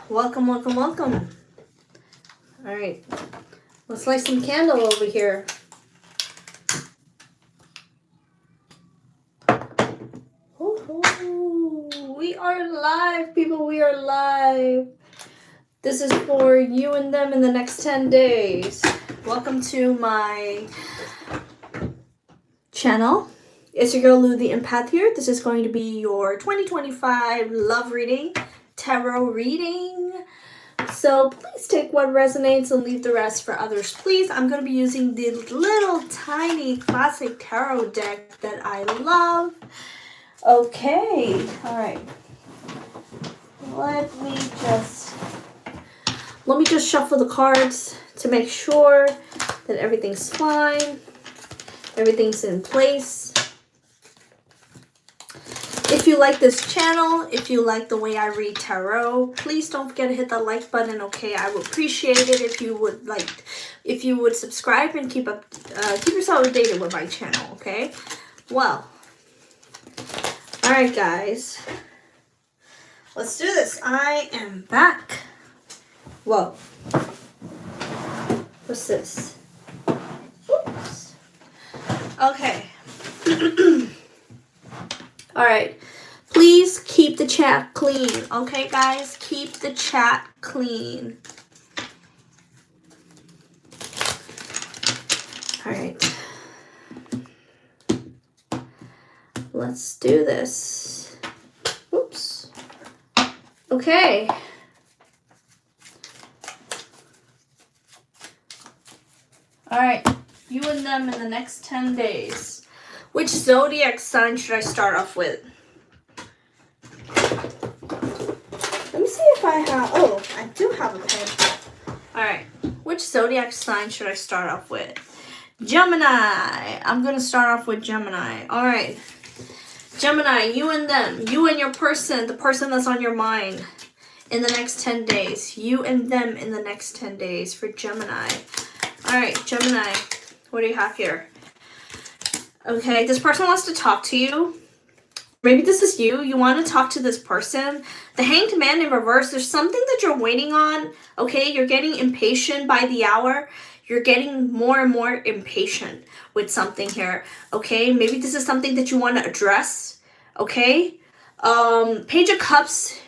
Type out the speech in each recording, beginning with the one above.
Welcome, welcome, welcome. All right, let's light some candle over here. Woohoo! We are live, people. We are live. This is for you and them in the next 10 days. Welcome to my channel. It's your girl Lou the Empath here. This is going to be your 2025 love reading, tarot reading. So please take what resonates and leave the rest for others, please. I'm going to be using the little tiny classic tarot deck that I love. Okay, all right. Let me just shuffle the cards to make sure that everything's fine, everything's in place. If you like this channel, if you like the way I read tarot, please don't forget to hit that like button, okay? I would appreciate it if you would subscribe and keep yourself updated with my channel, okay? Well, all right, guys. Let's do this. I am back. Whoa. What's this? Oops. Okay. All right. Please keep the chat clean. Okay, guys? Keep the chat clean. All right. Let's do this. Oops. Okay. All right. You and them in the next 10 days. Which zodiac sign should I start off with? Let me see if I have... Oh, I do have a pen. All right. Which zodiac sign should I start off with? Gemini. I'm going to start off with Gemini. All right. Gemini, you and them. You and your person. The person that's on your mind in the next 10 days. You and them in the next 10 days for Gemini. All right, Gemini. What do you have here? Okay, this person wants to talk to you. Maybe this is you. You want to talk to this person. The Hanged Man in reverse. There's something that you're waiting on. Okay, you're getting impatient by the hour. You're getting more and more impatient with something here. Okay, maybe this is something that you want to address. Okay, Page of Cups.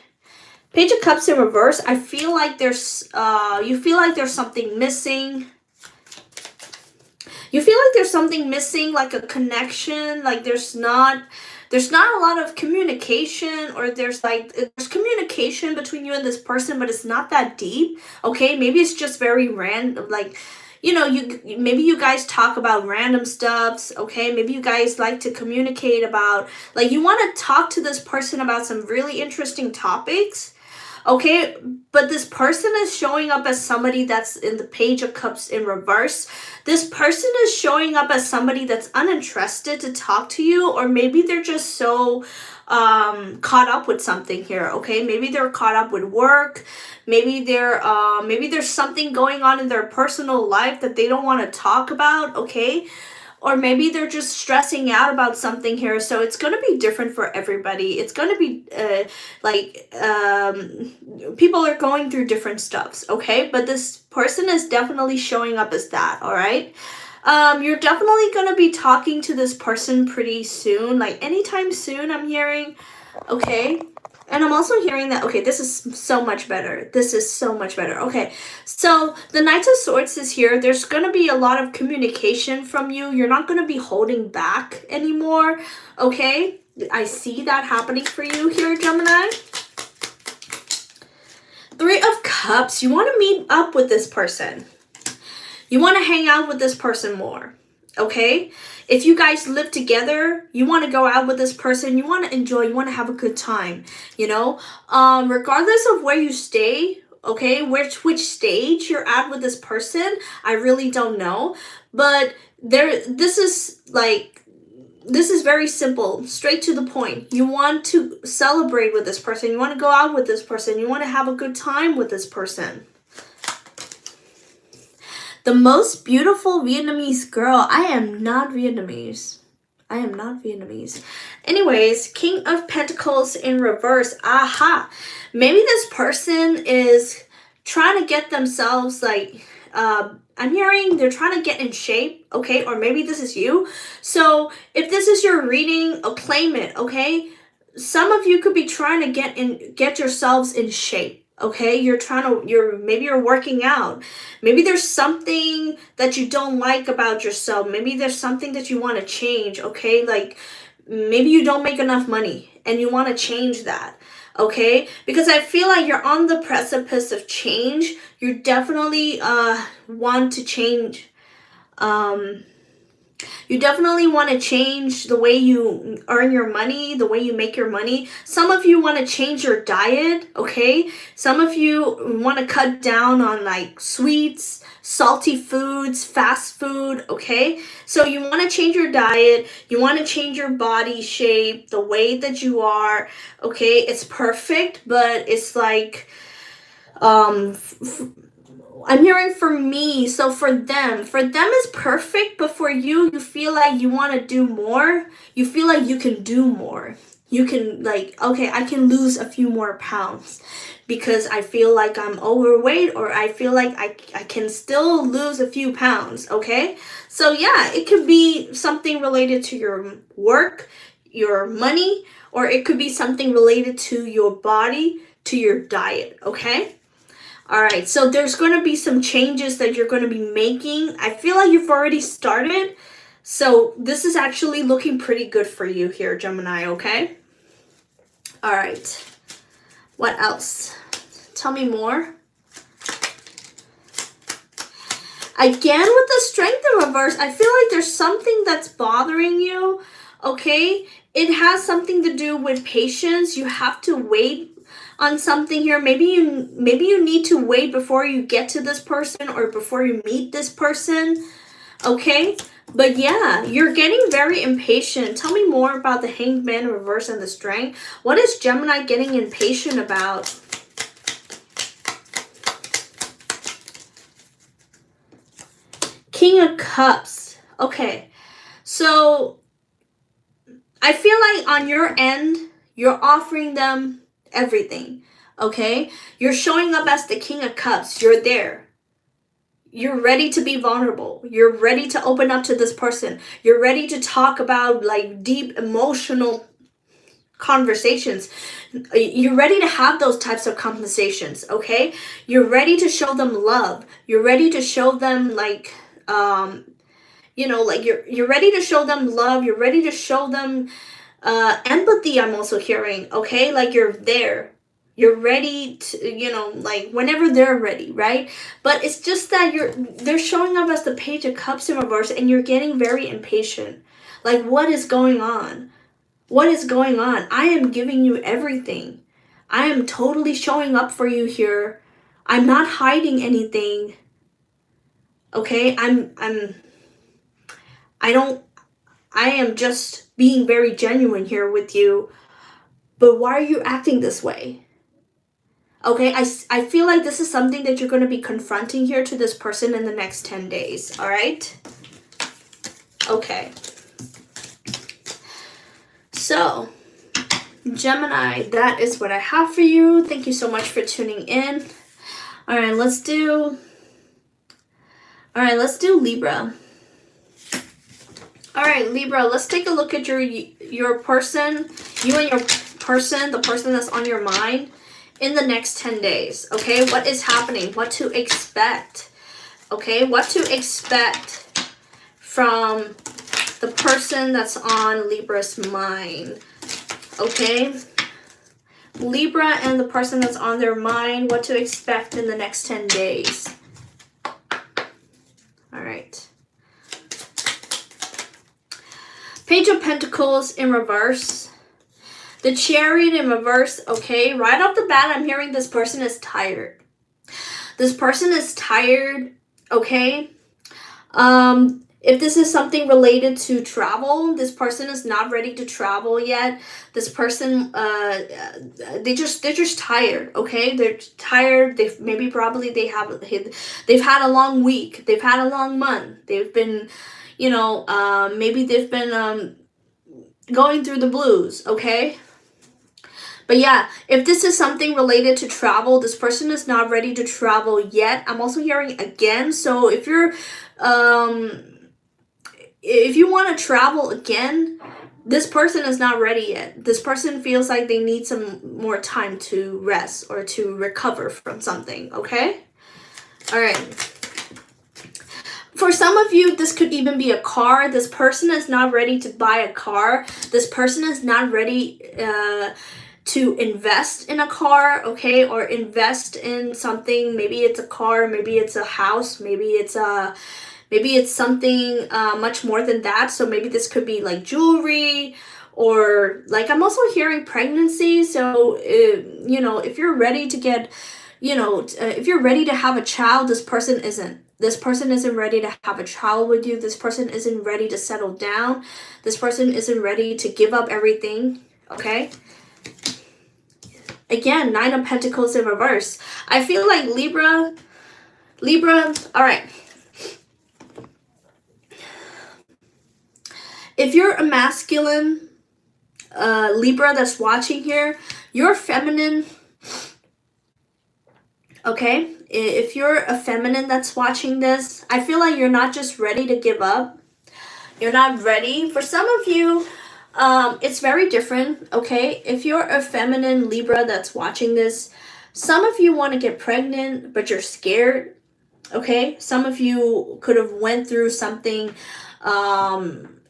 Page of Cups in reverse. I feel like there's you feel like there's something missing. You feel like there's something missing, like a connection, like there's not a lot of communication, or there's communication between you and this person, but it's not that deep. Okay, maybe it's just very random, like, you know, maybe you guys talk about random stuffs. Okay, maybe you guys like to communicate about, like, you want to talk to this person about some really interesting topics. Okay, but this person is showing up as somebody that's in the Page of Cups in reverse. This person is showing up as somebody that's uninterested to talk to you, or maybe they're just so caught up with something here. Okay, maybe they're caught up with work. Maybe there's something going on in their personal life that they don't want to talk about. Okay. Or maybe they're just stressing out about something here. So it's going to be different for everybody. It's going to be people are going through different stuffs, okay? But this person is definitely showing up as that, all right? You're definitely going to be talking to this person pretty soon, like anytime soon, I'm hearing, okay? And I'm also hearing that, okay, this is so much better. This is so much better. Okay, so the Knight of Swords is here. There's going to be a lot of communication from you. You're not going to be holding back anymore, okay? I see that happening for you here, Gemini. Three of Cups. You want to meet up with this person. You want to hang out with this person more, okay? If you guys live together, you want to go out with this person, you want to enjoy, you want to have a good time, you know? Regardless of where you stay, okay, which stage you're at with this person, I really don't know. But this is very simple, straight to the point. You want to celebrate with this person, you want to go out with this person, you want to have a good time with this person. The most beautiful Vietnamese girl. I am not Vietnamese. Anyways, King of Pentacles in reverse. Aha. Maybe this person is trying to get themselves like, I'm hearing they're trying to get in shape, okay? Or maybe this is you. So if this is your reading, claim it, okay? Some of you could be trying to get yourselves in shape. Okay, maybe you're working out. Maybe there's something that you don't like about yourself. Maybe there's something that you want to change, okay? Like maybe you don't make enough money and you want to change that, okay? Because I feel like you're on the precipice of change. You definitely want to change. You definitely want to change the way you earn your money, the way you make your money. Some of you want to change your diet, okay? Some of you want to cut down on like sweets, salty foods, fast food, okay? So you want to change your diet. You want to change your body shape, the way that you are, okay? It's perfect, but it's like, I'm hearing for me, so for them is perfect, but for you, you feel like you want to do more. You feel like you can do more. You can like, okay, I can lose a few more pounds because I feel like I'm overweight, or I feel like I can still lose a few pounds, okay? So yeah, it could be something related to your work, your money, or it could be something related to your body, to your diet, okay? All right, so there's going to be some changes that you're going to be making. I feel like you've already started. So this is actually looking pretty good for you here, Gemini, okay? All right. What else? Tell me more. Again, with the Strength in reverse, I feel like there's something that's bothering you, okay? It has something to do with patience. You have to wait on something here. Maybe you need to wait before you get to this person or before you meet this person, okay? But yeah, you're getting very impatient. Tell me more about the Hanged Man reverse and the Strength. What is Gemini getting impatient about? King of Cups. Okay, so I feel like on your end, you're offering them everything, okay? You're showing up as the King of Cups. You're there. You're ready to be vulnerable. You're ready to open up to this person. You're ready to talk about like deep emotional conversations. You're ready to have those types of conversations, okay? You're ready to show them love. You're ready to show them like you know, like you're ready to show them love. You're ready to show them empathy. I'm also hearing, okay? Like you're there. You're ready to, you know, like whenever they're ready, right? But it's just that they're showing up as the Page of Cups in reverse and you're getting very impatient. Like, what is going on? What is going on? I am giving you everything. I am totally showing up for you here. I'm not hiding anything. Okay? I am just being very genuine here with you. But why are you acting this way? Okay, I feel like this is something that you're going to be confronting here to this person in the next 10 days, all right? Okay. So, Gemini, that is what I have for you. Thank you so much for tuning in. All right, let's do Libra. All right, Libra, let's take a look at your person, you and your person, the person that's on your mind in the next 10 days, okay? What is happening? What to expect, okay? What to expect from the person that's on Libra's mind, okay? Libra and the person that's on their mind, what to expect in the next 10 days. All right. Page of Pentacles in reverse. The Chariot in reverse, okay? Right off the bat, I'm hearing this person is tired. This person is tired, okay? If this is something related to travel, this person is not ready to travel yet. This person, they're just tired, okay? They're tired. They've had a long week. They've had a long month. They've been, you know, maybe they've been going through the blues, okay? But yeah, if this is something related to travel, this person is not ready to travel yet. I'm also hearing again. So if you want to travel again, this person is not ready yet. This person feels like they need some more time to rest or to recover from something, okay? All right. For some of you, this could even be a car. This person is not ready to buy a car. This person is not ready to invest in a car, okay, or invest in something. Maybe it's a car, maybe it's a house, maybe it's something much more than that. So maybe this could be like jewelry, or like I'm also hearing pregnancy. So you know, if you're ready to get, you know, if you're ready to have a child, this person isn't. This person isn't ready to have a child with you. This person isn't ready to settle down. This person isn't ready to give up everything, okay? Again, 9 of Pentacles in reverse. I feel like Libra, all right. If you're a masculine Libra that's watching here, you're feminine, okay? If you're a feminine that's watching this, I feel like you're not just ready to give up. You're not ready. For some of you, it's very different, okay? If you're a feminine Libra that's watching this, some of you want to get pregnant, but you're scared, okay? Some of you could have went through something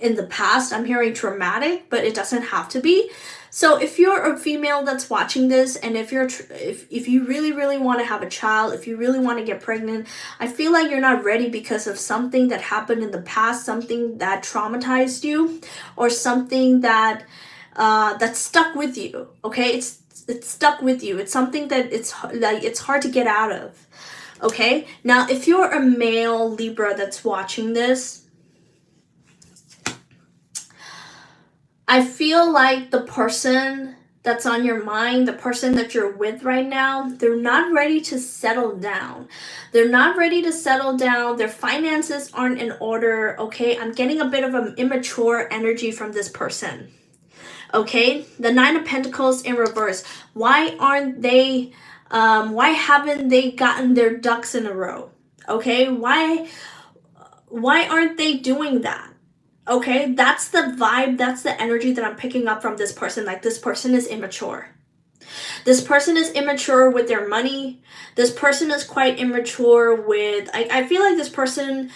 in the past. I'm hearing traumatic, but it doesn't have to be. So if you're a female that's watching this, and if you really want to have a child, if you really want to get pregnant, I feel like you're not ready because of something that happened in the past, something that traumatized you, or something that that stuck with you. Okay, it's stuck with you. It's something that it's hard to get out of. Okay, now if you're a male Libra that's watching this, I feel like the person that's on your mind, the person that you're with right now, they're not ready to settle down. They're not ready to settle down. Their finances aren't in order, okay? I'm getting a bit of an immature energy from this person, okay? The 9 of Pentacles in reverse. Why haven't they gotten their ducks in a row, okay? Why aren't they doing that? Okay, that's the vibe, that's the energy that I'm picking up from this person. Like, this person is immature. This person is immature with their money. This person is quite immature with, I feel like this person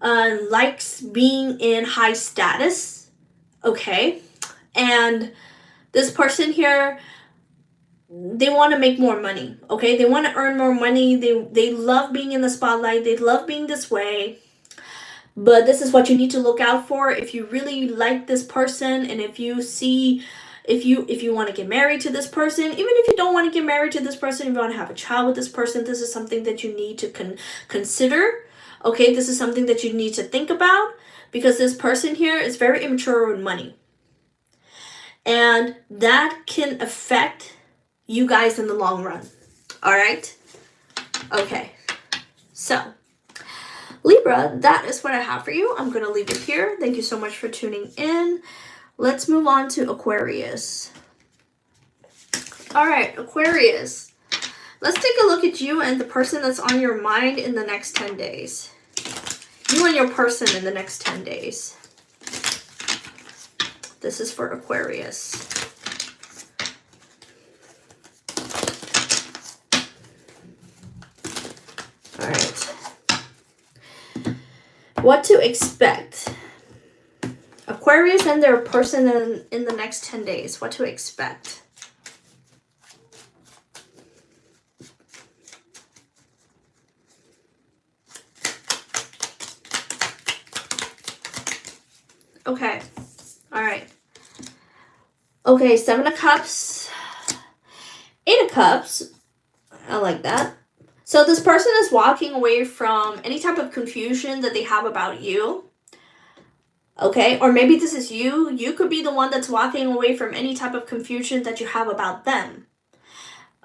likes being in high status, okay? And this person here, they want to make more money, okay? They want to earn more money. They love being in the spotlight. They love being this way. But this is what you need to look out for if you really like this person, and if you want to get married to this person. Even if you don't want to get married to this person, if you want to have a child with this person, this is something that you need to consider. Okay, this is something that you need to think about, because this person here is very immature with money. And that can affect you guys in the long run. All right? Okay. So, Libra, that is what I have for you. I'm going to leave it here. Thank you so much for tuning in. Let's move on to Aquarius. All right, Aquarius. Let's take a look at you and the person that's on your mind in the next 10 days. You and your person in the next 10 days. This is for Aquarius. All right. What to expect. Aquarius and their person in the next 10 days. What to expect. Okay. All right. Okay, 7 of Cups. 8 of Cups. I like that. So this person is walking away from any type of confusion that they have about you. Okay, or maybe this is you. You could be the one that's walking away from any type of confusion that you have about them.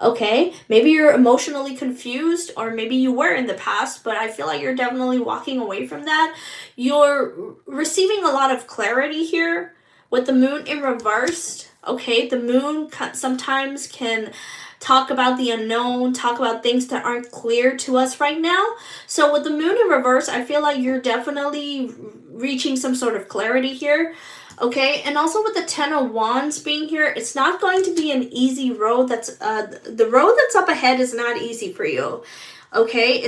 Okay, maybe you're emotionally confused, or maybe you were in the past, but I feel like you're definitely walking away from that. You're receiving a lot of clarity here with the moon in reverse, okay, the moon sometimes can talk about the unknown, talk about things that aren't clear to us right now. So with the moon in reverse, I feel like you're definitely reaching some sort of clarity here. Okay, and also with the 10 of Wands being here, it's not going to be an easy road. That's the road that's up ahead is not easy for you. Okay,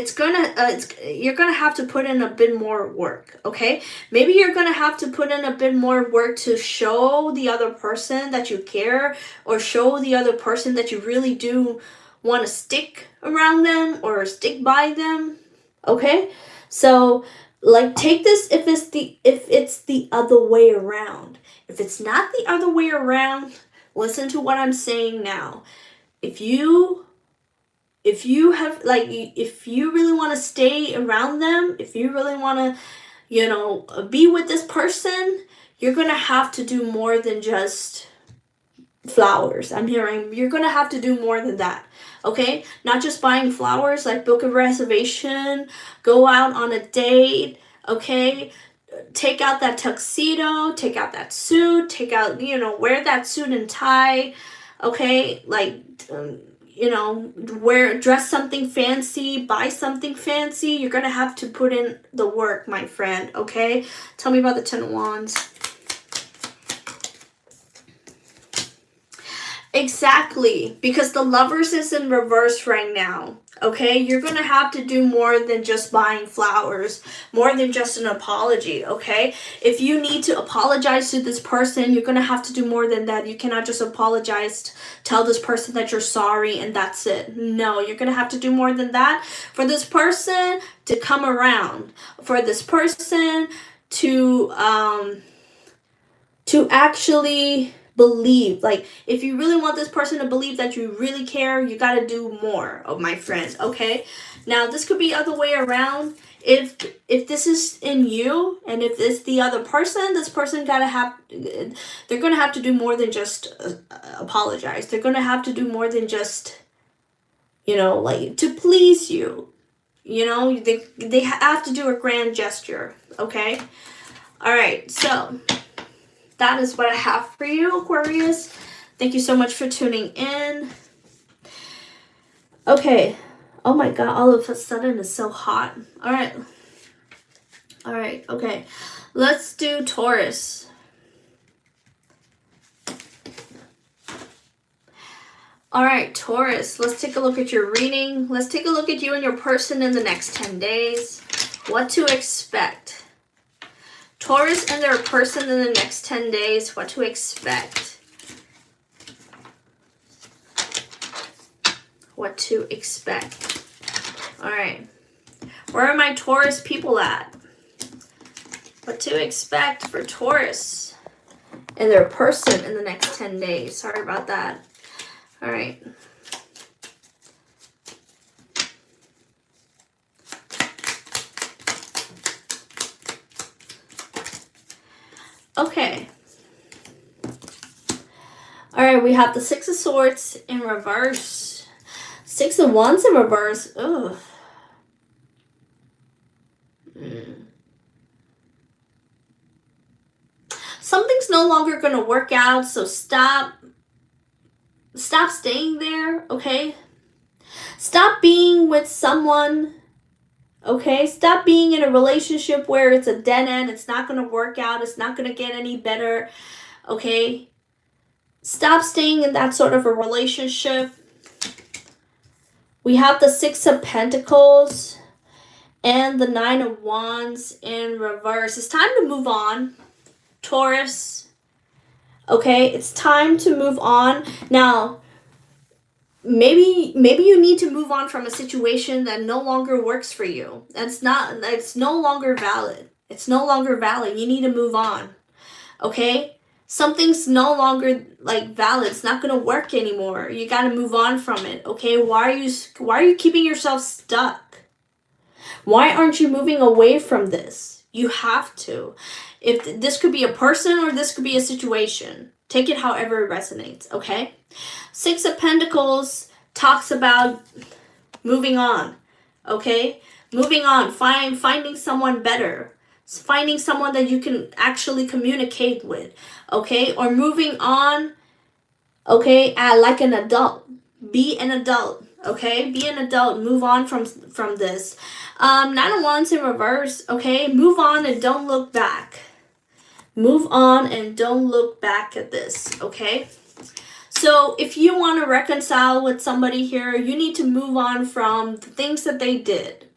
you're gonna have to put in a bit more work. Okay, maybe you're gonna have to put in a bit more work to show the other person that you care, or show the other person that you really do want to stick around them or stick by them. Okay, so like, take this if it's the other way around. If it's not the other way around, listen to what I'm saying now. If you have, like, if you really want to stay around them, if you really want to, you know, be with this person, you're going to have to do more than just flowers. I'm hearing you're going to have to do more than that. Okay? Not just buying flowers, like book a reservation, go out on a date, okay? Take out that tuxedo, take out that suit, take out, you know, wear that suit and tie, okay? Like, you know, dress something fancy, buy something fancy. You're going to have to put in the work, my friend, okay? Tell me about the 10 of Wands. Exactly, because the Lovers is in reverse right now, okay? You're going to have to do more than just buying flowers, more than just an apology, okay? If you need to apologize to this person, you're going to have to do more than that. You cannot just apologize, tell this person that you're sorry, and that's it. No, you're going to have to do more than that for this person to come around, for this person to actually believe. Like, if you really want this person to believe that you really care, you got to do more, oh my friend, okay? Now, this could be other way around. If this is in you, and if it's the other person, this person they're going to have to do more than just apologize. They're going to have to do more than just, you know, like, to please you. You know, they have to do a grand gesture, okay? All right, so that is what I have for you, Aquarius. Thank you so much for tuning in. Okay. Oh my God, all of a sudden it's so hot. All right. Okay. Let's do Taurus. All right, Taurus. Let's take a look at your reading. Let's take a look at you and your person in the next 10 days. What to expect. Taurus and their person in the next 10 days, what to expect. What to expect. All right. Where are my Taurus people at? What to expect for Taurus and their person in the next 10 days. Sorry about that. All right. Okay. All right, we have the 6 of Swords in reverse. 6 of Wands in reverse. Ugh. Something's no longer going to work out, so stop staying there, okay? Stop being with someone. Okay, stop being in a relationship where it's a dead end. It's not going to work out. It's not going to get any better. Okay, stop staying in that sort of a relationship. We have the 6 of Pentacles and the 9 of Wands in reverse. It's time to move on, Taurus. Okay, it's time to move on. Now, maybe you need to move on from a situation that no longer works for you. It's no longer valid. It's no longer valid. You need to move on. Okay? Something's no longer like valid. It's not going to work anymore. You got to move on from it. Okay? Why are you keeping yourself stuck? Why aren't you moving away from this? You have to. If this could be a person or this could be a situation. Take it however it resonates, okay? 6 of Pentacles talks about moving on, okay? Moving on, finding someone better. finding someone that you can actually communicate with, okay? Or moving on, okay, like an adult. Be an adult, okay? Be an adult. Move on from this. Nine of Wands in reverse, okay? Move on and don't look back. Move on and don't look back at this, okay? So if you want to reconcile with somebody here, you need to move on from the things that they did.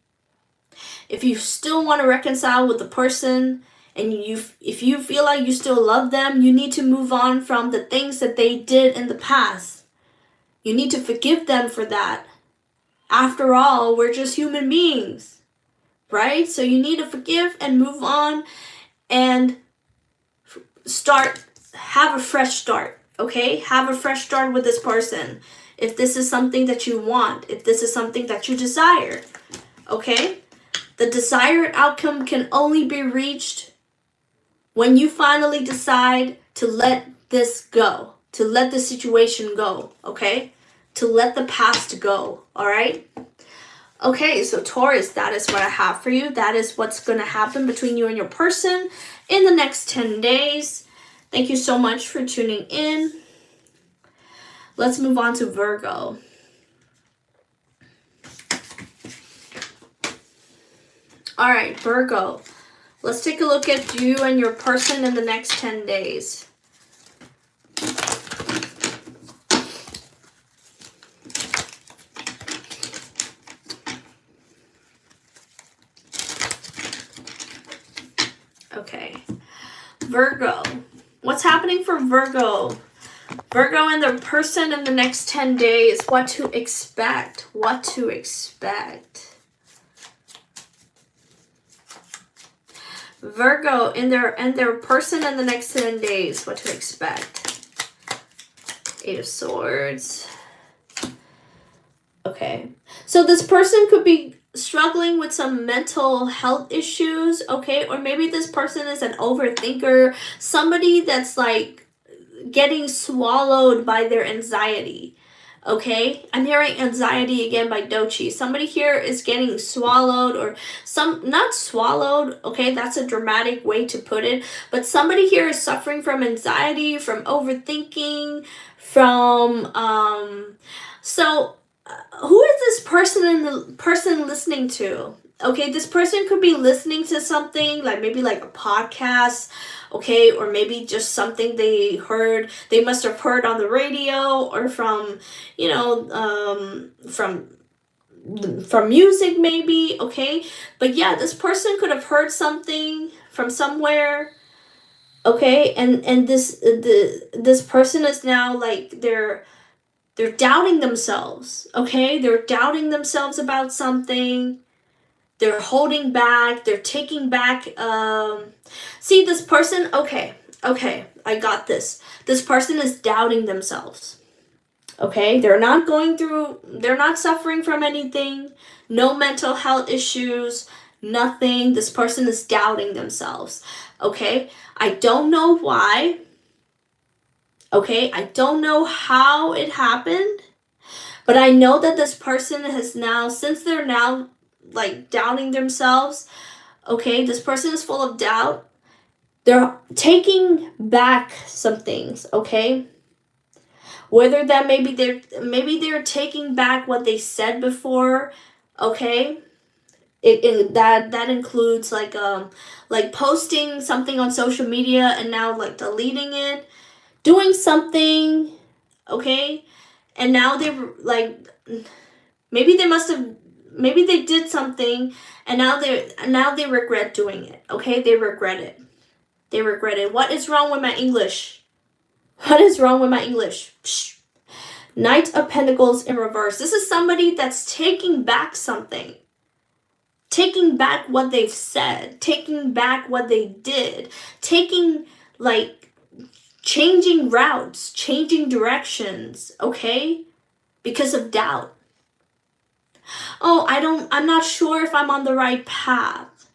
If you still want to reconcile with the person and if you feel like you still love them, you need to move on from the things that they did in the past. You need to forgive them for that. After all, we're just human beings, right? So you need to forgive and move on and have a fresh start, okay? Have a fresh start with this person. If this is something that you want, if this is something that you desire, okay? The desired outcome can only be reached when you finally decide to let this go, to let the situation go, okay? To let the past go, all right? Okay, so Taurus, that is what I have for you. That is what's going to happen between you and your person in the next 10 days. Thank you so much for tuning in. Let's move on to Virgo. All right, Virgo. Let's take a look at you and your person in the next 10 days. Okay. Virgo. What's happening for Virgo? Virgo and their person in the next 10 days. What to expect. What to expect. Virgo and their person in the next 10 days. What to expect. Eight of Swords. Okay. So this person could be struggling with some mental health issues, okay? Or maybe this person is an overthinker. Somebody that's like getting swallowed by their anxiety. Okay, I'm hearing anxiety again by Dochi. Somebody here is getting swallowed or not swallowed, okay, that's a dramatic way to put it, but somebody here is suffering from anxiety, from overthinking, from, who is this person listening to? Okay, this person could be listening to something, like maybe like a podcast, okay, or maybe just something they must have heard on the radio or from, from music maybe, okay? But yeah, this person could have heard something from somewhere, okay? And this person is now like they're doubting themselves, okay? They're doubting themselves about something. They're holding back. They're taking back. See, this person, okay, I got this. This person is doubting themselves, okay? They're not suffering from anything. No mental health issues, nothing. This person is doubting themselves, okay? I don't know why. Okay, I don't know how it happened, but I know that this person has now, since they're now like doubting themselves, okay, this person is full of doubt. They're taking back some things, okay? Whether that maybe they're taking back what they said before, okay? That includes like posting something on social media and now like deleting it. Doing something, okay, and now they like maybe they did something and now they regret doing it, okay? They regret it. What is wrong with my English? Psh. Knight of Pentacles in reverse. This is somebody that's taking back something, taking back what they've said, taking back what they did, changing routes, changing directions, okay? Because of doubt. Oh, I'm not sure if I'm on the right path.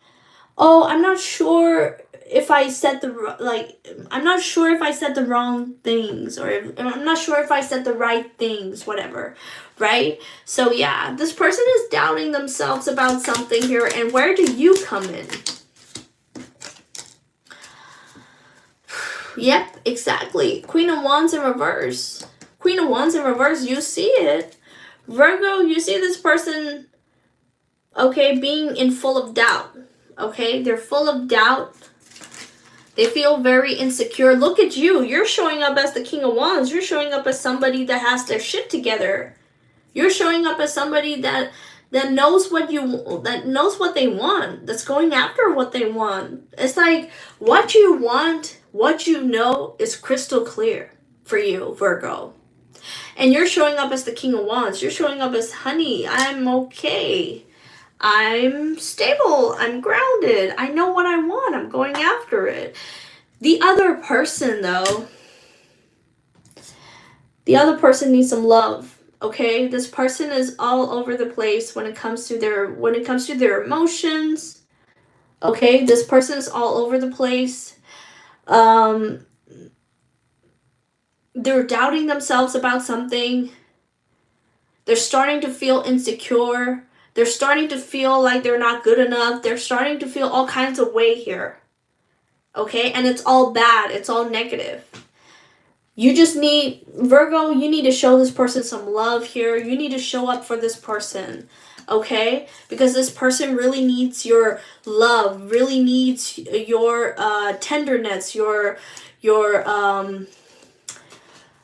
Oh, I'm not sure if I said I'm not sure if I said the wrong things, or I'm not sure if I said the right things, whatever, right? So yeah, this person is doubting themselves about something here, and where do you come in? Yep, exactly. Queen of Wands in reverse. Queen of Wands in reverse, you see it. Virgo, you see this person, okay, being in full of doubt. Okay, they're full of doubt. They feel very insecure. Look at you. You're showing up as the King of Wands. You're showing up as somebody that has their shit together. You're showing up as somebody that knows what they want, that's going after what they want. It's like what you want, what you know is crystal clear for you, Virgo. And you're showing up as the King of Wands. You're showing up as, honey, I'm okay. I'm stable. I'm grounded. I know what I want. I'm going after it. The other person, though, the other person needs some love. Okay, this person is all over the place when it comes to their emotions. Okay, this person is all over the place. They're doubting themselves about something. They're starting to feel insecure. They're starting to feel like they're not good enough. They're starting to feel all kinds of way here. Okay, and it's all bad. It's all negative. You just need, Virgo, you need to show this person some love here. You need to show up for this person, okay? Because this person really needs your love, really needs your tenderness, your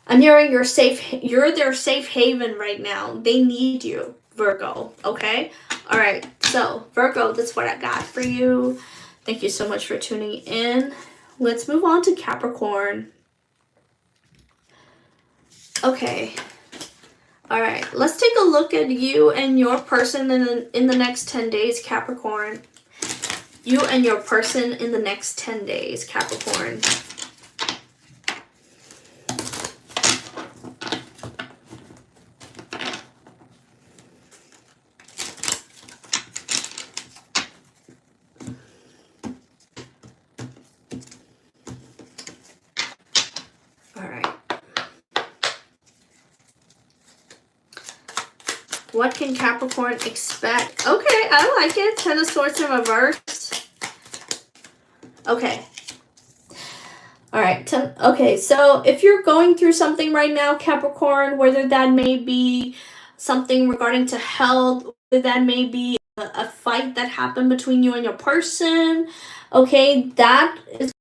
I'm hearing you're their safe haven right now. They need you, Virgo, okay? All right, so Virgo, that's what I got for you. Thank you so much for tuning in. Let's move on to Capricorn. Okay. All right. Let's take a look at you and your person in the next 10 days, Capricorn. You and your person in the next 10 days, Capricorn. What can Capricorn expect? Okay, I like it. 10 of Swords in reverse. Okay. All right. Okay, so if you're going through something right now, Capricorn, whether that may be something regarding to health, whether that may be a fight that happened between you and your person, okay, that is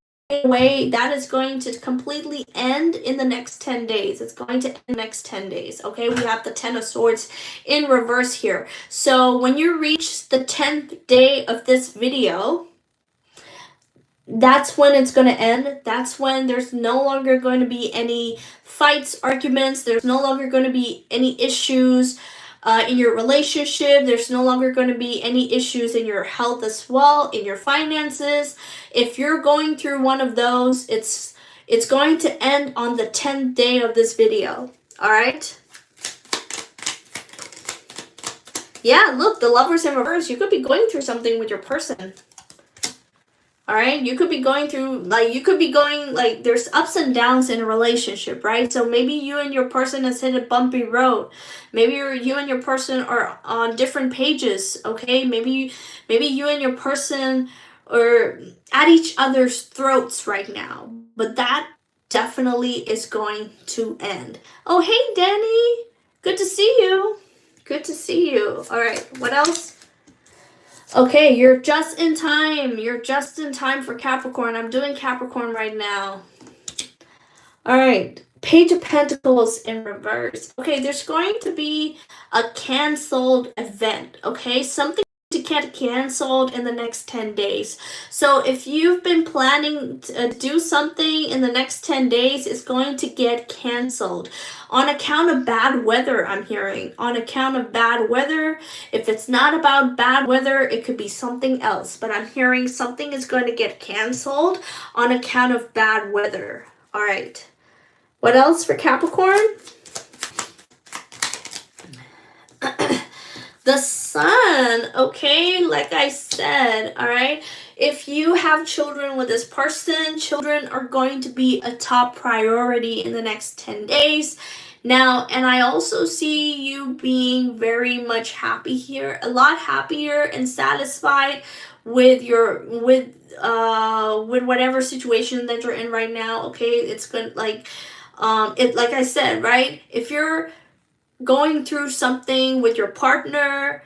going to completely end in the next 10 days. It's going to end in the next 10 days. Okay, we have the 10 of Swords in reverse here. So when you reach the 10th day of this video, that's when it's going to end. That's when there's no longer going to be any fights, arguments. There's no longer going to be any issues in your relationship. There's no longer going to be any issues in your health as well, in your finances. If you're going through one of those, it's going to end on the 10th day of this video. All right? Yeah, look, the Lovers in reverse. You could be going through something with your person. All right, you could be going through, there's ups and downs in a relationship, right? So maybe you and your person has hit a bumpy road. Maybe you and your person are on different pages, okay? Maybe you and your person are at each other's throats right now. But that definitely is going to end. Oh, hey, Danny. Good to see you. Good to see you. All right, what else? Okay, you're just in time. You're just in time for Capricorn. I'm doing Capricorn right now. All right, Page of Pentacles in reverse. Okay, there's going to be a canceled event, okay? Something to get canceled in the next 10 days. So if you've been planning to do something in the next 10 days, it's going to get canceled. On account of bad weather, I'm hearing. On account of bad weather. If it's not about bad weather, it could be something else. But I'm hearing something is going to get canceled on account of bad weather. All right. What else for Capricorn? The Sun, okay, like I said, all right, if you have children with this person, children are going to be a top priority in the next 10 days. Now, and I also see you being very much happy here, a lot happier and satisfied with your with whatever situation that you're in right now. Okay, it's good. Like it, like I said, right? If you're going through something with your partner,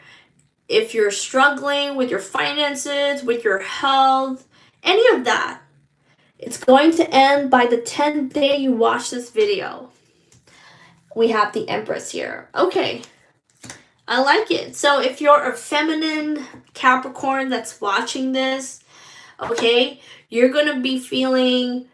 if you're struggling with your finances, with your health, any of that, it's going to end by the 10th day you watch this video. We have the Empress here. Okay, I like it. So if you're a feminine Capricorn that's watching this, okay, you're going to be feeling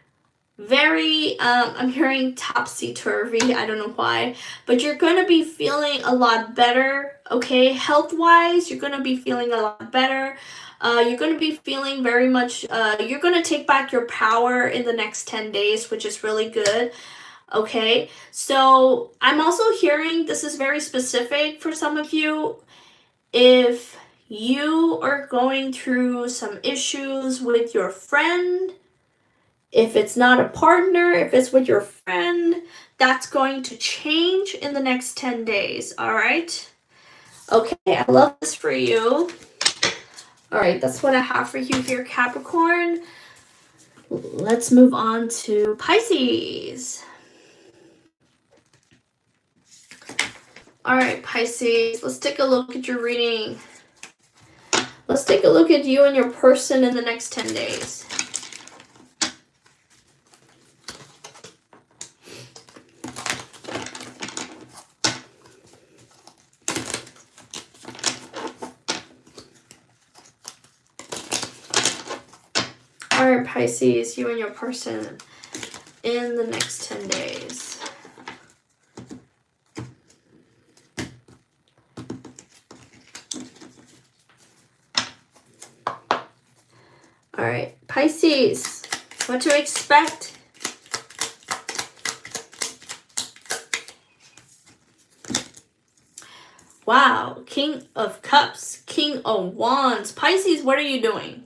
very, I'm hearing topsy-turvy, I don't know why, but you're going to be feeling a lot better, okay? Health-wise, you're going to be feeling a lot better. You're going to be feeling very much, you're going to take back your power in the next 10 days, which is really good. Okay, so I'm also hearing, this is very specific for some of you, if you are going through some issues with your friend, if it's not a partner, if it's with your friend, that's going to change in the next 10 days, all right? Okay, I love this for you. All right, that's what I have for you here, Capricorn. Let's move on to Pisces. All right, Pisces, let's take a look at your reading. Let's take a look at you and your person in the next 10 days. All right, Pisces, you and your person in the next 10 days. All right, Pisces, what to expect? Wow, King of Cups, King of Wands. Pisces, what are you doing?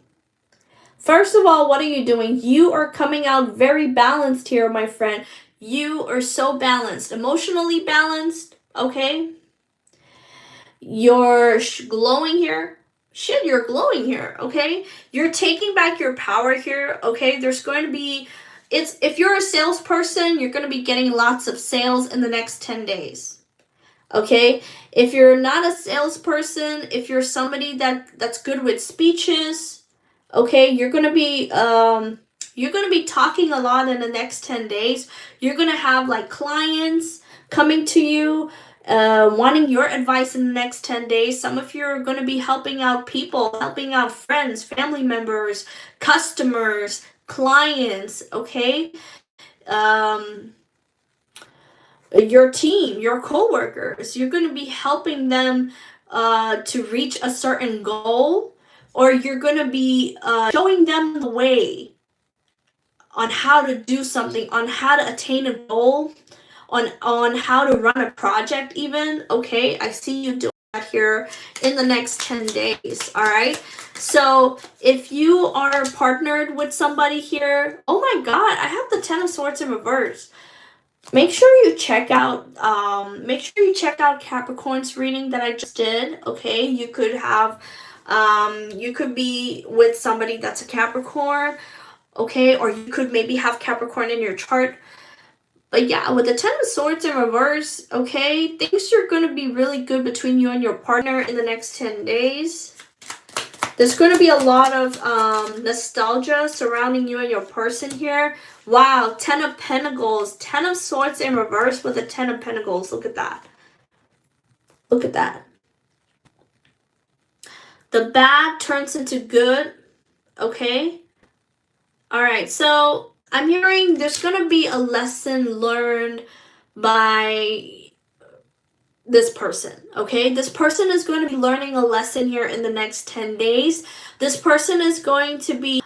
First of all, what are you doing? You are coming out very balanced here, my friend. You are so balanced, emotionally balanced, okay? You're glowing here. Shit, you're glowing here, okay? You're taking back your power here, okay? There's going to be, if you're a salesperson, you're going to be getting lots of sales in the next 10 days, okay? If you're not a salesperson, if you're somebody that's good with speeches, okay, you're going to be talking a lot in the next 10 days. You're going to have like clients coming to you, wanting your advice in the next 10 days. Some of you are going to be helping out people, helping out friends, family members, customers, clients, okay? Your team, your coworkers, you're going to be helping them to reach a certain goal, or you're going to be showing them the way on how to do something, on how to attain a goal, on how to run a project even, okay? I see you doing that here in the next 10 days, all right? So if you are partnered with somebody here, oh my God, I have the 10 of Swords in reverse. Make sure you check out Capricorn's reading that I just did, okay? You could have, you could be with somebody that's a Capricorn, okay? Or you could maybe have Capricorn in your chart. But yeah, with the 10 of Swords in reverse, okay, things are going to be really good between you and your partner in the next 10 days. There's going to be a lot of nostalgia surrounding you and your person here. Wow, 10 of Pentacles, 10 of Swords in reverse with a 10 of Pentacles. Look at that. Look at that. The bad turns into good, okay? All right, so I'm hearing there's going to be a lesson learned by this person, okay? This person is going to be learning a lesson here in the next 10 days. This person is going to be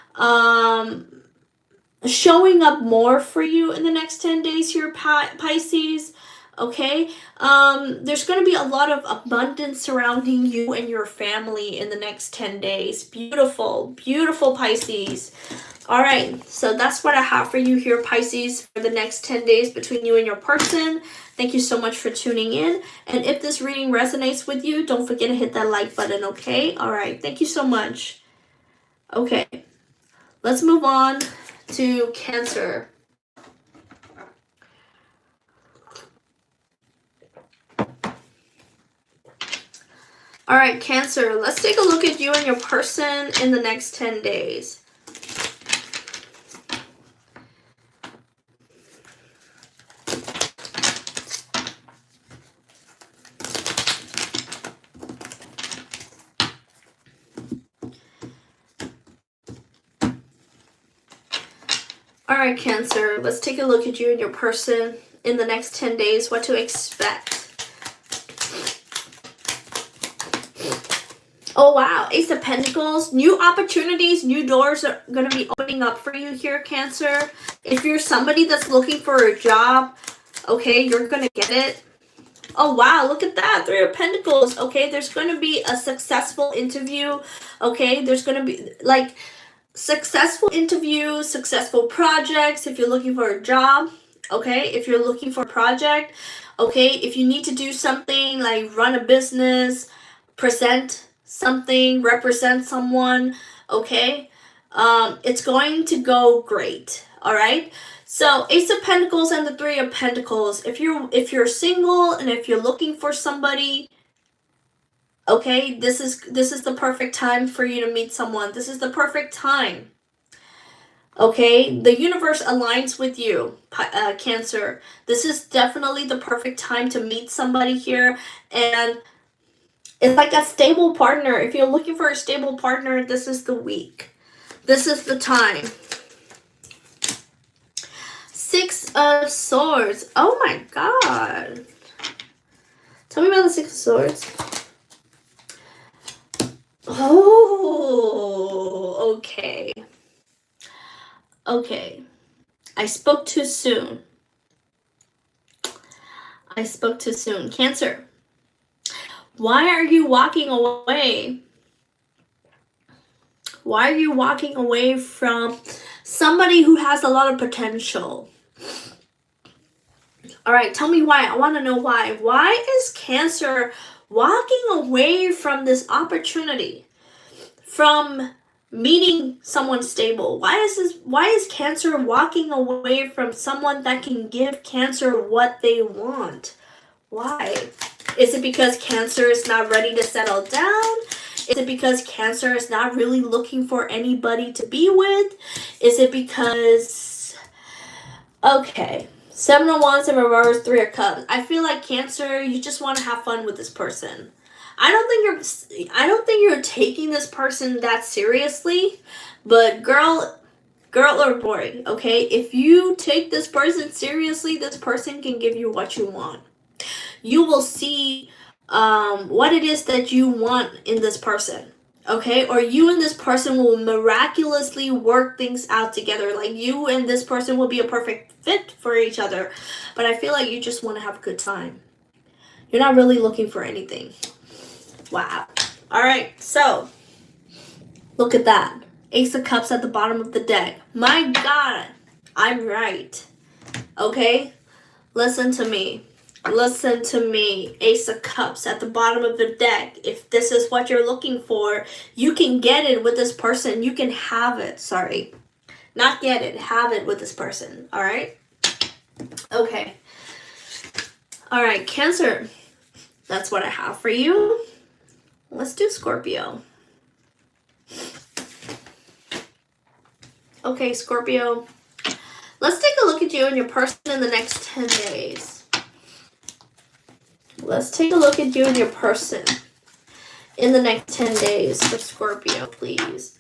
showing up more for you in the next 10 days here, Pisces, okay? There's going to be a lot of abundance surrounding you and your family in the next 10 days. Beautiful, beautiful, Pisces. All right, so that's what I have for you here, Pisces, for the next 10 days between you and your person. Thank you so much for tuning in. And if this reading resonates with you, don't forget to hit that like button, okay? All right, thank you so much. Okay, let's move on to Cancer. All right, Cancer, let's take a look at you and your person in the next 10 days. All right, Cancer, let's take a look at you and your person in the next 10 days, what to expect. Oh, wow. Ace of Pentacles. New opportunities, new doors are going to be opening up for you here, Cancer. If you're somebody that's looking for a job, okay, you're going to get it. Oh, wow. Look at that. Three of Pentacles. Okay, there's going to be a successful interview. Okay, there's going to be, like, successful interviews, successful projects if you're looking for a job. Okay, if you're looking for a project. Okay, if you need to do something like run a business, present something, represent someone, okay, it's going to go great. All right, so Ace of Pentacles and the Three of Pentacles. If you're single and if you're looking for somebody, okay, this is the perfect time for you to meet someone. This is the perfect time. Okay, the universe aligns with you, Cancer. This is definitely the perfect time to meet somebody here, and it's like a stable partner. If you're looking for a stable partner, this is the week. This is the time. Six of Swords. Oh my God. Tell me about the Six of Swords. Oh, okay. Okay. I spoke too soon. I spoke too soon. Cancer. Why are you walking away? Why are you walking away from somebody who has a lot of potential? All right, tell me why. I want to know why. Why is Cancer walking away from this opportunity? From meeting someone stable? Why is Cancer walking away from someone that can give Cancer what they want? Why? Is it because Cancer is not ready to settle down? Is it because Cancer is not really looking for anybody to be with? Is it because... Okay. Seven of Wands in reverse, Three of Cups. I feel like Cancer, you just want to have fun with this person. I don't think you're taking this person that seriously, but girl or boy, okay? If you take this person seriously, this person can give you what you want. You will see what it is that you want in this person, okay? Or you and this person will miraculously work things out together. Like you and this person will be a perfect fit for each other. But I feel like you just want to have a good time. You're not really looking for anything. Wow. All right, so look at that. Ace of Cups at the bottom of the deck. My God, I'm right. Okay? Listen to me. Listen to me. Ace of Cups at the bottom of the deck. If this is what you're looking for, you can get it with this person. You can have it. Sorry. Not get it. Have it with this person. All right? Okay. All right, Cancer. That's what I have for you. Let's do Scorpio. Okay, Scorpio. Let's take a look at you and your person in the next 10 days. Let's take a look at you and your person in the next 10 days for Scorpio, please.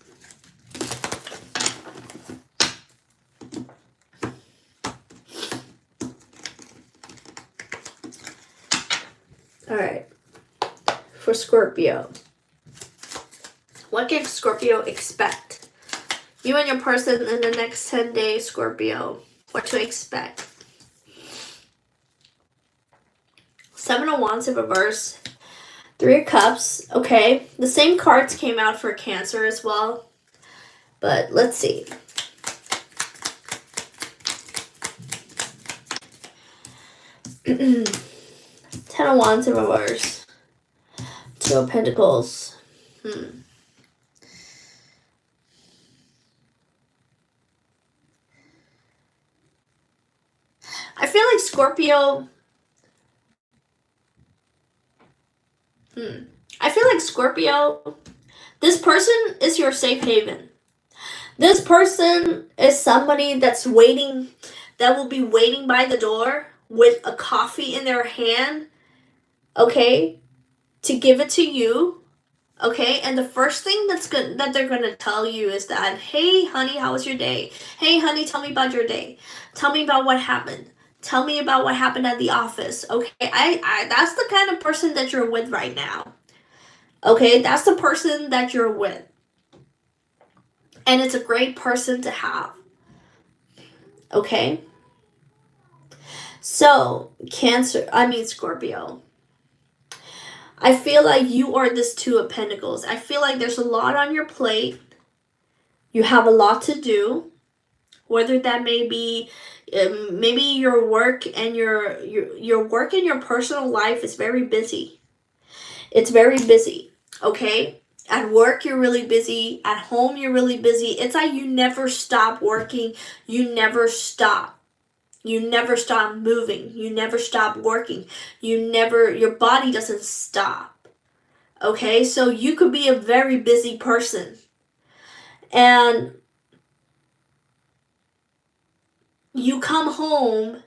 All right. For Scorpio. What can Scorpio expect? You and your person in the next 10 days, Scorpio. What to expect? Seven of Wands in reverse. Three of Cups. Okay. The same cards came out for Cancer as well. But let's see. Ten of Wands in reverse. Two of Pentacles. I feel like Scorpio. I feel like Scorpio, this person is your safe haven. This person is somebody that's waiting, that will be waiting by the door with a coffee in their hand, okay, to give it to you, okay? And the first thing that they're gonna tell you is that, hey, honey, how was your day? Hey, honey, tell me about your day. Tell me about what happened. Tell me about what happened at the office, okay? I that's the kind of person that you're with right now, okay? That's the person that you're with. And it's a great person to have, okay? So, Scorpio. I feel like you are this Two of Pentacles. I feel like there's a lot on your plate. You have a lot to do. Whether that may be, maybe your work and your work and your personal life is very busy. It's very busy, okay? At work, you're really busy. At home, you're really busy. It's like you never stop working. You never stop. You never stop moving. You never stop working. Your body doesn't stop. Okay? So you could be a very busy person. And you come home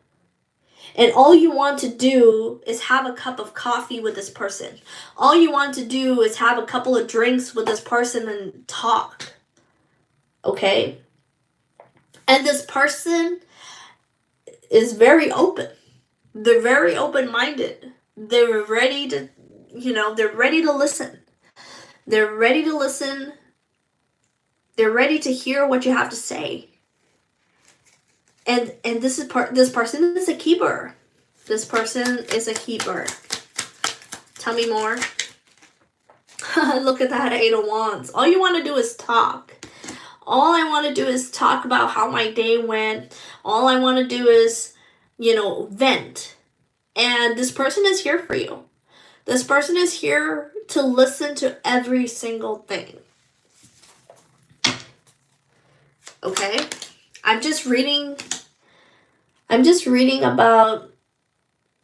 and all you want to do is have a cup of coffee with this person. All you want to do is have a couple of drinks with this person and talk. Okay? And this person is very open. They're very open-minded. They're ready to, they're ready to listen. They're ready to listen. They're ready to hear what you have to say. And this person is a keeper. This person is a keeper. Tell me more. Look at that Eight of Wands. All you want to do is talk. All I want to do is talk about how my day went. All I want to do is, vent. And this person is here for you. This person is here to listen to every single thing. Okay? I'm just reading about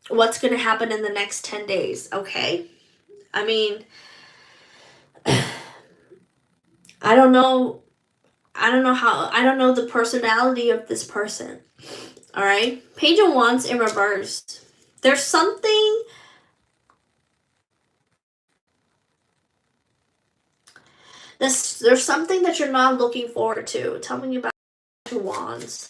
what's going to happen in the next 10 days, okay? I mean, I don't know the personality of this person. All right? Page of Wands in reverse. There's something that you're not looking forward to. Tell me about Page of Wands.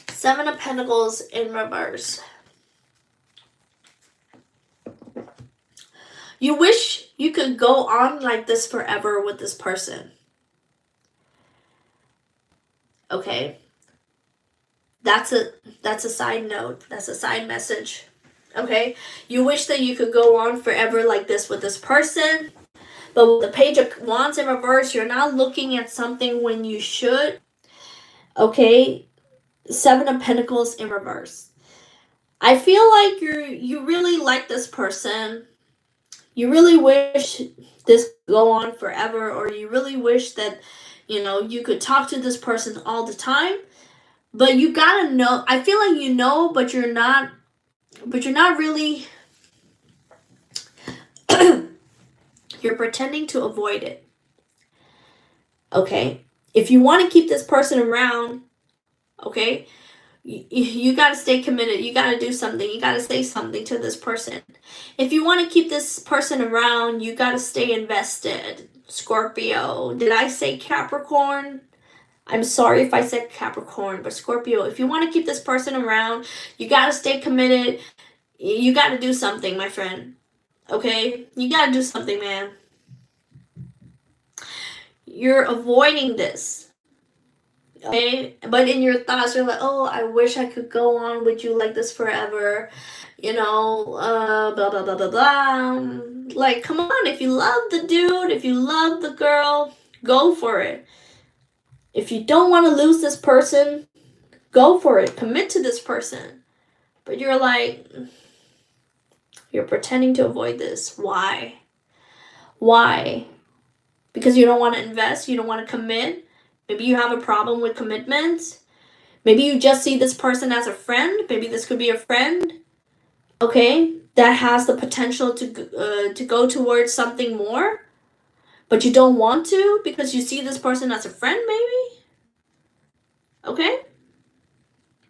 Seven of Pentacles in reverse. You wish you could go on like this forever with this person. Okay? That's a side note. That's a side message. Okay? You wish that you could go on forever like this with this person. But with the Page of Wands in reverse, you're not looking at something when you should. Okay? Seven of Pentacles in reverse. I feel like you really like this person. You really wish this could go on forever, or you really wish that, you could talk to this person all the time. But you gotta know, I feel like you know, but you're not really, you're pretending to avoid it. Okay? If you want to keep this person around, okay, you got to stay committed. You got to do something. You got to say something to this person. If you want to keep this person around, you got to stay invested. Scorpio. Did I say Capricorn? I'm sorry if I said Capricorn, but Scorpio, if you want to keep this person around, you got to stay committed. You got to do something, my friend. Okay? You got to do something, man. You're avoiding this. Okay, but in your thoughts, you're like, oh, I wish I could go on with you like this forever, blah, blah, blah, blah, blah. Like, come on, if you love the dude, if you love the girl, go for it. If you don't want to lose this person, go for it. Commit to this person. But you're like, you're pretending to avoid this. Why? Why? Because you don't want to invest, you don't want to commit. Maybe you have a problem with commitment. Maybe you just see this person as a friend. Maybe this could be a friend, okay, that has the potential to go towards something more, but you don't want to because you see this person as a friend, maybe. Okay?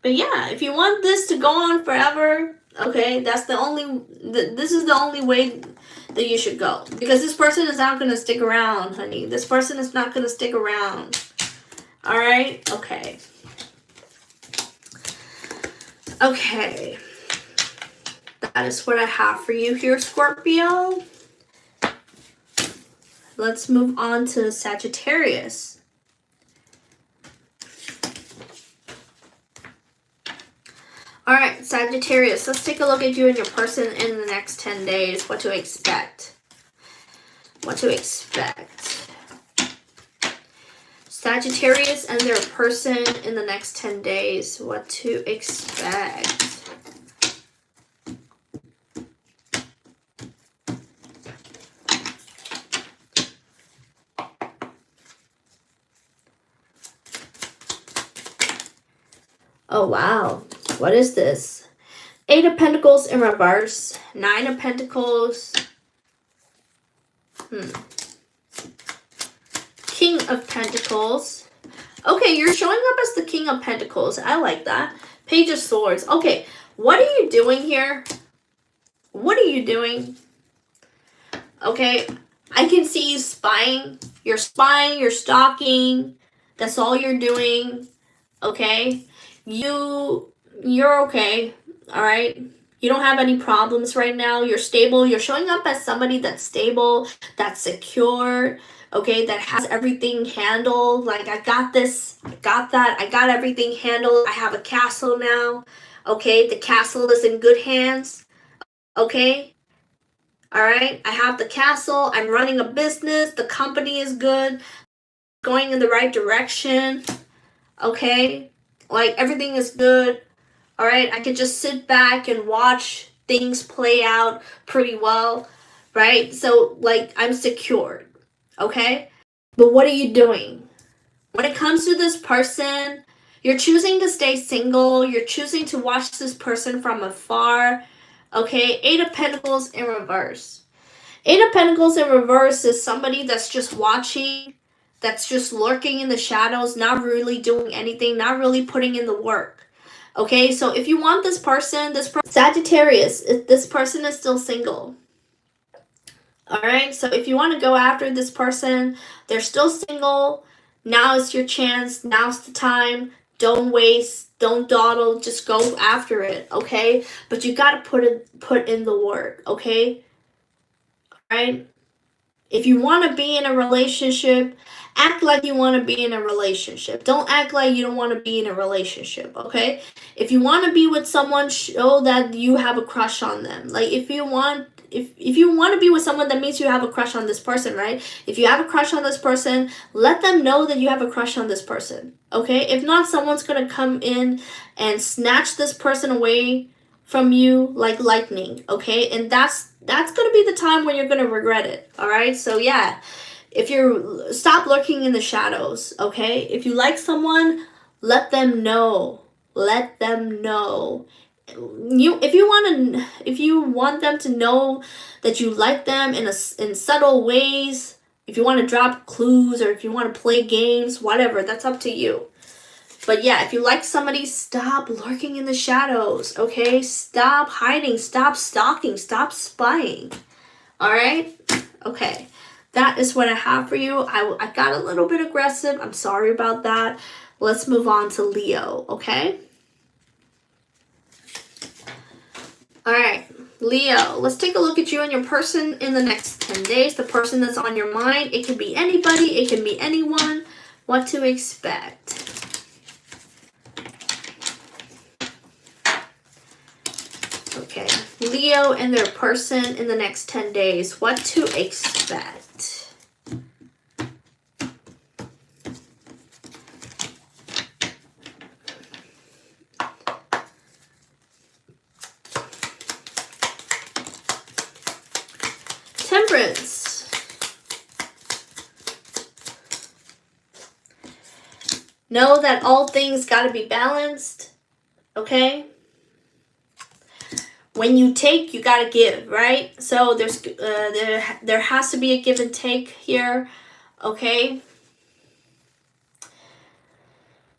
But yeah, if you want this to go on forever, okay, this is the only way that you should go. Because this person is not going to stick around, honey. This person is not going to stick around. All right? Okay. Okay. That is what I have for you here, Scorpio. Let's move on to Sagittarius. All right, Sagittarius, let's take a look at you and your person in the next 10 days. What to expect. What to expect. Sagittarius and their person in the next 10 days. What to expect. Oh, wow. What is this? 8 of Pentacles in reverse. 9 of Pentacles. King of Pentacles. Okay, you're showing up as the King of Pentacles. I like that. Page of Swords. Okay, what are you doing here? What are you doing? Okay, I can see you spying. You're spying, you're stalking. That's all you're doing. Okay? You're okay. All right? You don't have any problems right now. You're stable. You're showing up as somebody that's stable, that's secure, okay, that has everything handled. Like, I got this, I got that, I got everything handled. I have a castle now, okay? The castle is in good hands, okay? All right? I have the castle. I'm running a business. The company is good, going in the right direction, okay? Like, everything is good. All right, I could just sit back and watch things play out pretty well, right? So, like, I'm secured, okay? But what are you doing? When it comes to this person, you're choosing to stay single. You're choosing to watch this person from afar, okay? 8 of Pentacles in reverse. 8 of Pentacles in reverse is somebody that's just watching, that's just lurking in the shadows, not really doing anything, not really putting in the work. Okay, so if you want this person, Sagittarius, this person is still single. All right, so if you want to go after this person, they're still single. Now is your chance. Now's the time. Don't waste. Don't dawdle. Just go after it. Okay, but you gotta put in the work. Okay, all right. If you want to be in a relationship, act like you want to be in a relationship. Don't act like you don't want to be in a relationship, okay? If you want to be with someone, show that you have a crush on them. Like, if you want to be with someone, that means you have a crush on this person, right? If you have a crush on this person, let them know that you have a crush on this person, okay? If not, someone's going to come in and snatch this person away from you like lightning, okay? And that's going to be the time when you're going to regret it, all right? So yeah, stop lurking in the shadows, okay? If you like someone, let them know. Let them know. If you want them to know that you like them in subtle ways, if you want to drop clues or if you want to play games, whatever, that's up to you. But yeah, if you like somebody, stop lurking in the shadows, okay? Stop hiding, stop stalking, stop spying. All right? Okay. That is what I have for you. I got a little bit aggressive. I'm sorry about that. Let's move on to Leo, okay? All right, Leo, let's take a look at you and your person in the next 10 days. The person that's on your mind. It can be anybody. It can be anyone. What to expect. Okay, Leo and their person in the next 10 days. What to expect. Temperance. Know that all things got to be balanced, okay? When you take, you got to give, right? So there has to be a give and take here, okay?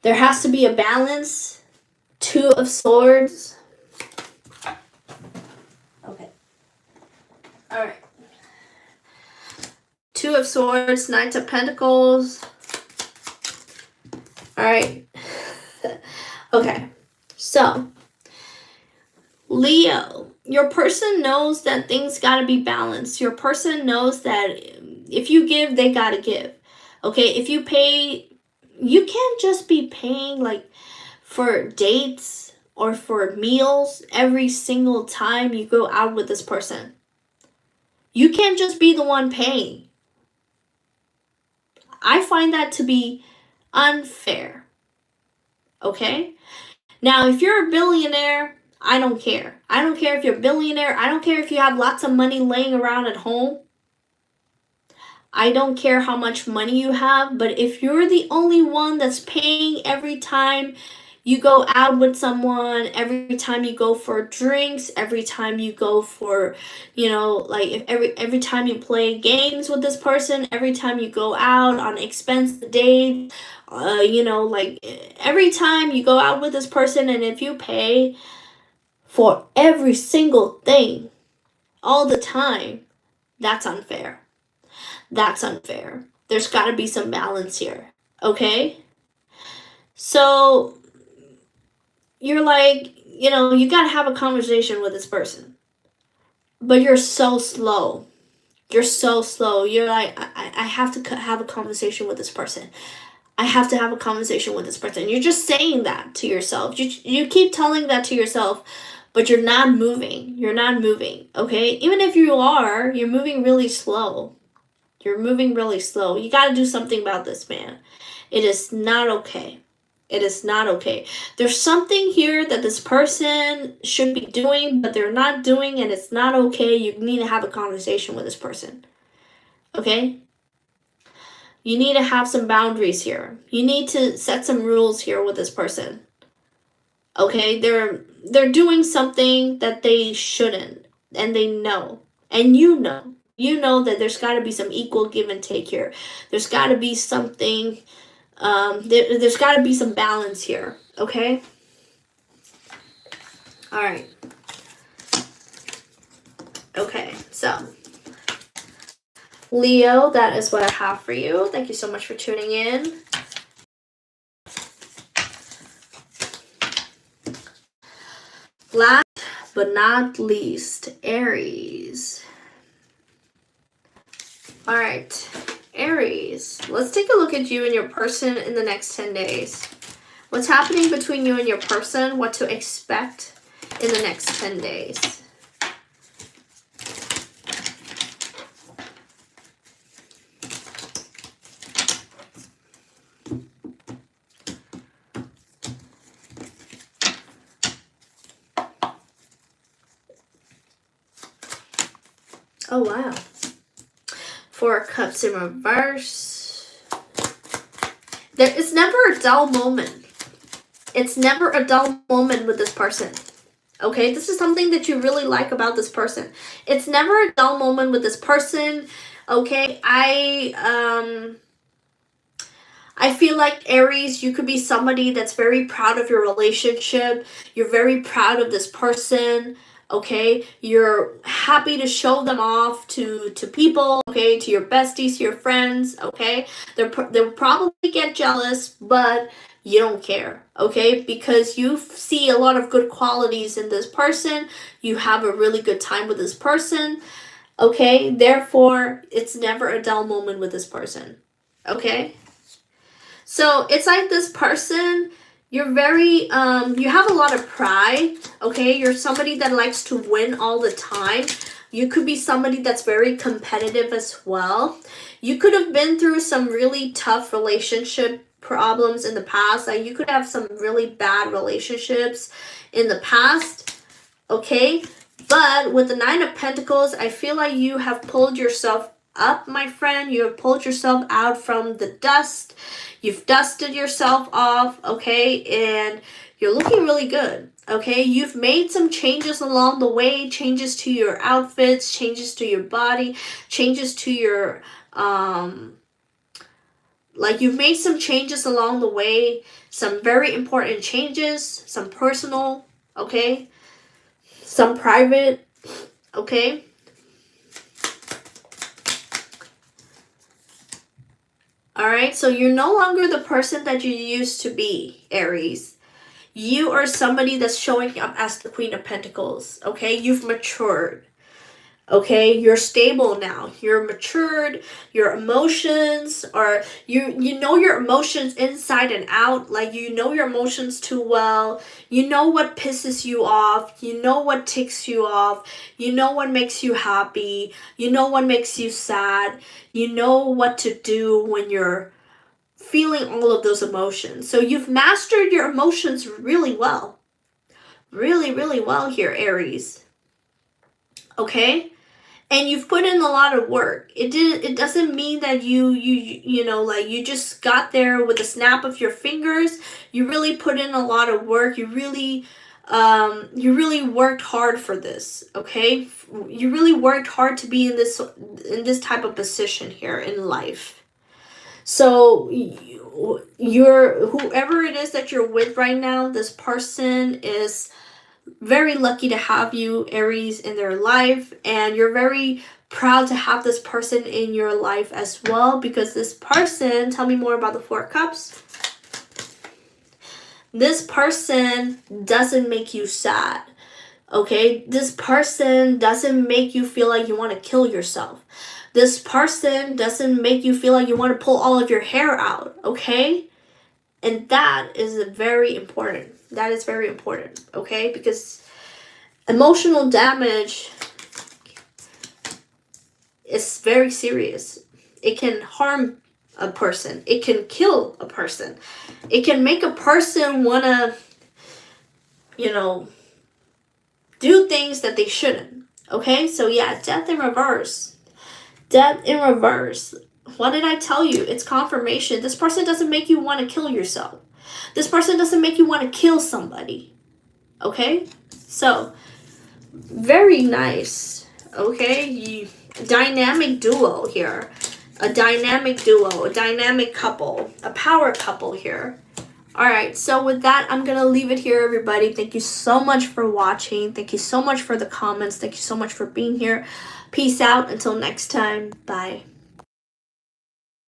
There has to be a balance. Two of Swords. Okay. All right. Two of Swords, Knight of Pentacles. All right. Okay. So, Leo, your person knows that things got to be balanced. Your person knows that if you give, they got to give. Okay? If you pay, you can't just be paying like for dates or for meals every single time you go out with this person. You can't just be the one paying. I find that to be unfair. Okay? Now, if you're a billionaire, I don't care. I don't care if you're a billionaire. I don't care if you have lots of money laying around at home. I don't care how much money you have. But if you're the only one that's paying every time you go out with someone, every time you go for drinks, every time you go for, like if every time you play games with this person, every time you go out on expensive dates, like every time you go out with this person, and if you pay for every single thing all the time, that's unfair. That's unfair. There's got to be some balance here, okay? So you're like, you got to have a conversation with this person. But you're so slow. You're so slow. You're like, I have to have a conversation with this person. I have to have a conversation with this person. You're just saying that to yourself. You keep telling that to yourself, but you're not moving. You're not moving, okay? Even if you are, you're moving really slow. You're moving really slow. You got to do something about this, man. It is not okay. It is not okay. There's something here that this person should be doing, but they're not doing, and it's not okay. You need to have a conversation with this person, okay? You need to have some boundaries here. You need to set some rules here with this person, okay? They're doing something that they shouldn't, and they know, and you know that there's got to be some equal give and take here. There's got to be something, there's got to be some balance here, okay? All right. Okay, so Leo, that is what I have for you. Thank you so much for tuning in. Last but not least, Aries. All right, Aries, let's take a look at you and your person in the next 10 days. What's happening between you and your person? What to expect in the next 10 days? Oh, wow. Four of Cups in reverse. It's never a dull moment. It's never a dull moment with this person. Okay, this is something that you really like about this person. It's never a dull moment with this person. Okay, I feel like Aries, you could be somebody that's very proud of your relationship. You're very proud of this person. Okay, you're happy to show them off to people, okay, to your besties, to your friends, okay? They'll probably get jealous, but you don't care, okay? Because you see a lot of good qualities in this person. You have a really good time with this person, okay? Therefore, it's never a dull moment with this person, okay? So it's like this person, you're very, you have a lot of pride, okay? You're somebody that likes to win all the time. You could be somebody that's very competitive as well. You could have been through some really tough relationship problems in the past. Like you could have some really bad relationships in the past, okay? But with the Nine of Pentacles, I feel like you have pulled yourself up, my friend. You have pulled yourself out from the dust. You've dusted yourself off, okay? And you're looking really good, okay? You've made some changes along the way, changes to your outfits, changes to your body, changes to your, like you've made some changes along the way, some very important changes, some personal, okay? Some private, okay? Alright, so you're no longer the person that you used to be, Aries. You are somebody that's showing up as the Queen of Pentacles, okay? You've matured, okay? You're stable now. You're matured. Your emotions are, you know your emotions inside and out. Like, you know your emotions too well. You know what pisses you off. You know what ticks you off. You know what makes you happy. You know what makes you sad. You know what to do when you're feeling all of those emotions. So you've mastered your emotions really well. Really, really well here, Aries. Okay? And you've put in a lot of work. It doesn't mean that you know, like you just got there with a snap of your fingers. You really put in a lot of work. You really worked hard for this, okay? You really worked hard to be in this type of position here in life. So you're, whoever it is that you're with right now, this person is very lucky to have you, Aries, in their life, and you're very proud to have this person in your life as well, because this person, tell me more about the Four of Cups. This person doesn't make you sad, okay? This person doesn't make you feel like you want to kill yourself. This person doesn't make you feel like you want to pull all of your hair out, okay? And that is very important. That is very important, okay? Because emotional damage is very serious. It can harm a person. It can kill a person. It can make a person want to, you know, do things that they shouldn't, okay? So yeah, death in reverse. Death in reverse. What did I tell you? It's confirmation. This person doesn't make you want to kill yourself. This person doesn't make you want to kill somebody. Okay? So, very nice. Okay? Dynamic duo here. A dynamic duo. A dynamic couple. A power couple here. Alright, so with that, I'm going to leave it here, everybody. Thank you so much for watching. Thank you so much for the comments. Thank you so much for being here. Peace out. Until next time. Bye.